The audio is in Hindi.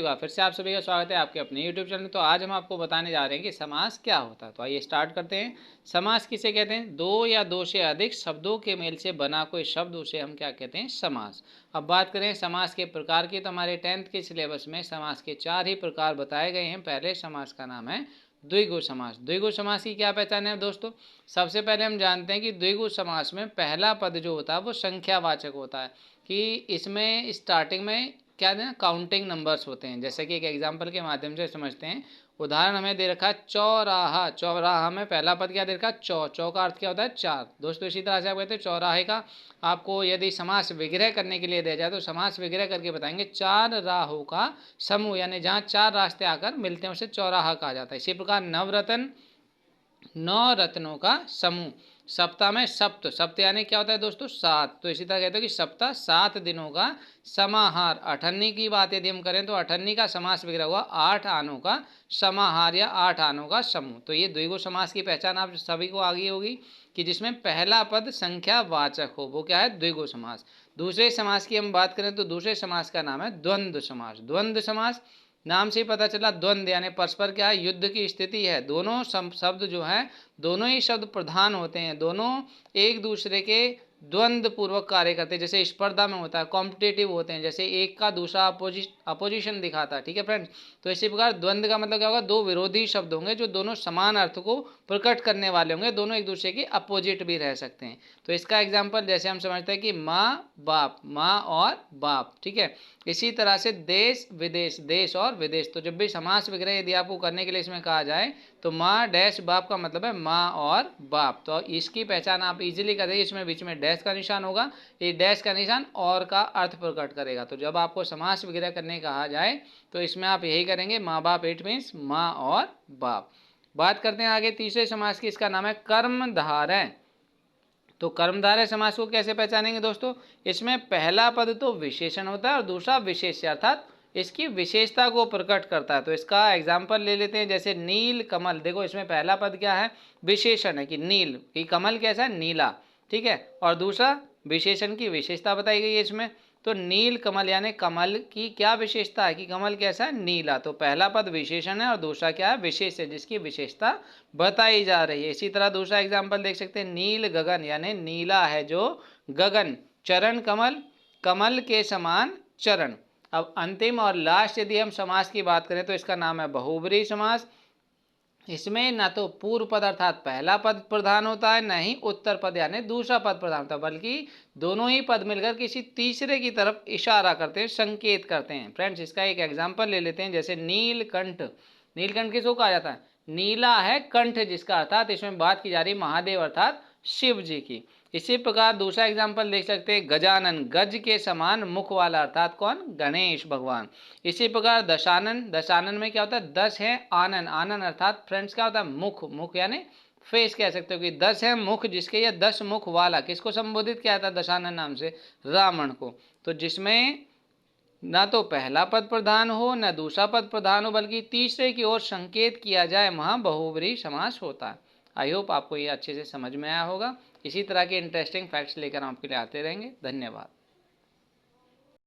फिर से आप सभी का स्वागत है आपके अपने YouTube चैनल। तो आज हम आपको बताने जा रहे हैं कि समास क्या होता है। तो आइए स्टार्ट करते हैं। समास किसे कहते हैं? दो या दो से अधिक शब्दों के मेल से बना कोई शब्द, उसे हम क्या कहते हैं? समास। अब बात करें समास के प्रकार की, तो हमारे 10th के सिलेबस में समास के 4 ही प्रकार बताए गए हैं। पहले समास का नाम है द्विगु समास। द्विगु समास की क्या पहचान है दोस्तों? सबसे पहले हम जानते हैं कि द्विगु समास में पहला पद जो होता है वो संख्यावाचक होता है, कि इसमें स्टार्टिंग में क्या है, काउंटिंग नंबर्स होते हैं। जैसे कि एक एग्जांपल के माध्यम से समझते हैं। उदाहरण हमें दे रखा है चौराहा। चौराहा में पहला पद क्या दे रखा है? चौ। चौ का अर्थ क्या होता है? चार। दोस्तों इसी तरह से आप कहते हैं चौराहे का आपको यदि समास विग्रह करने के लिए दिया जाए तो समास विग्रह करके बताएंगे चार राहों का समूह, यानी जहाँ चार रास्ते आकर मिलते हैं उसे चौराहा कहा जाता है। इसी प्रकार नवरत्न, नौ रत्नों का समूह। सप्ताह में सप्त, सप्त यानी क्या होता है दोस्तों? सात। तो इसी तरह कहते हो कि सप्ताह 7 दिनों का समाहार। अठन्नी की बात यदि हम करें तो अठन्नी का समास विग्रह हुआ 8 आनों का समाहार या 8 आनों का समूह। तो ये द्विगु समास की पहचान आप सभी को आगे होगी कि जिसमें पहला पद संख्यावाचक हो, वो क्या है? द्विगु समास। दूसरे समास की हम बात करें तो दूसरे समास का नाम है द्वंद्व समास। द्वंद्व समास नाम से ही पता चला, द्वंद्व यानी परस्पर क्या है? युद्ध की स्थिति है। दोनों शब्द जो है, दोनों ही शब्द प्रधान होते हैं, दोनों एक दूसरे के द्वंद्व पूर्वक कार्य करते हैं। जैसे स्पर्धा में होता है, कॉम्पिटेटिव होते हैं, जैसे एक का दूसरा अपोजिशन दिखाता है। ठीक है फ्रेंड्स। तो इसी प्रकार द्वंद्व का मतलब क्या होगा? दो विरोधी शब्द होंगे जो दोनों समान अर्थ को प्रकट करने वाले होंगे, दोनों एक दूसरे के अपोजिट भी रह सकते हैं। तो इसका एग्जाम्पल जैसे हम समझते हैं कि माँ बाप, माँ और बाप। ठीक है। इसी तरह से देश विदेश, देश और विदेश। तो जब भी समास विग्रह यदि आपको करने के लिए इसमें कहा जाए तो माँ डैश बाप का मतलब है माँ और बाप। तो इसकी पहचान आप इजीली कर देंगे। इसमें बीच में डैश का निशान होगा, ये डैश का निशान और का अर्थ प्रकट करेगा। तो जब आपको समास विग्रह करने कहा जाए तो इसमें आप यही करेंगे, माँ बाप, इट मीन्स माँ और बाप। बात करते हैं आगे तीसरे समास की। इसका नाम है कर्मधारय। तो कर्मधारय समास को कैसे पहचानेंगे दोस्तों? इसमें पहला पद तो विशेषण होता है और दूसरा विशेष्य, अर्थात इसकी विशेषता को प्रकट करता है। तो इसका एग्जाम्पल ले लेते हैं, जैसे नील कमल। देखो इसमें पहला पद क्या है? विशेषण है कि नील, कि कमल कैसा है? नीला। ठीक है। और दूसरा विशेषण की विशेषता बताई गई है इसमें। तो नील कमल यानी कमल की क्या विशेषता है? कि कमल कैसा है? नीला। तो पहला पद विशेषण है और दूसरा क्या है? विशेष है, जिसकी विशेषता बताई जा रही है। इसी तरह दूसरा एग्जाम्पल देख सकते हैं, नील गगन यानी नीला है जो गगन। चरण कमल, कमल के समान चरण। अब अंतिम और लास्ट यदि हम समास की बात करें तो इसका नाम है बहुब्रीहि समास। इसमें ना तो पूर्व पद अर्थात पहला पद प्रधान होता है, न ही उत्तर पद यानी दूसरा पद प्रधान होता है, बल्कि दोनों ही पद मिलकर किसी तीसरे की तरफ इशारा करते हैं, संकेत करते हैं। फ्रेंड्स इसका एक एग्जाम्पल ले लेते हैं, जैसे नीलकंठ। नीलकंठ किसको कहा जाता है? नीला है कंठ जिसका, अर्थात इसमें बात की जा रही महादेव अर्थात शिव जी की। इसी प्रकार दूसरा एग्जाम्पल देख सकते हैं, गजानन, गज के समान मुख वाला, अर्थात कौन? गणेश भगवान। इसी प्रकार दशानन, दशानन में क्या होता है? 10 है आनन, आनन अर्थात फ्रेंड्स क्या होता है? मुख, मुख यानी फेस कह सकते हो कि 10 है मुख जिसके, या 10 मुख वाला। किसको संबोधित किया था दशानन नाम से? रावण को। तो जिसमें ना तो पहला पद प्रधान हो न दूसरा पद प्रधान हो, बल्कि तीसरे की ओर संकेत किया जाए, वहां बहुब्रीहि समास होता है। आई होप आपको ये अच्छे से समझ में आया होगा। इसी तरह के इंटरेस्टिंग फैक्ट्स लेकर हम आपके लिए आते रहेंगे। धन्यवाद।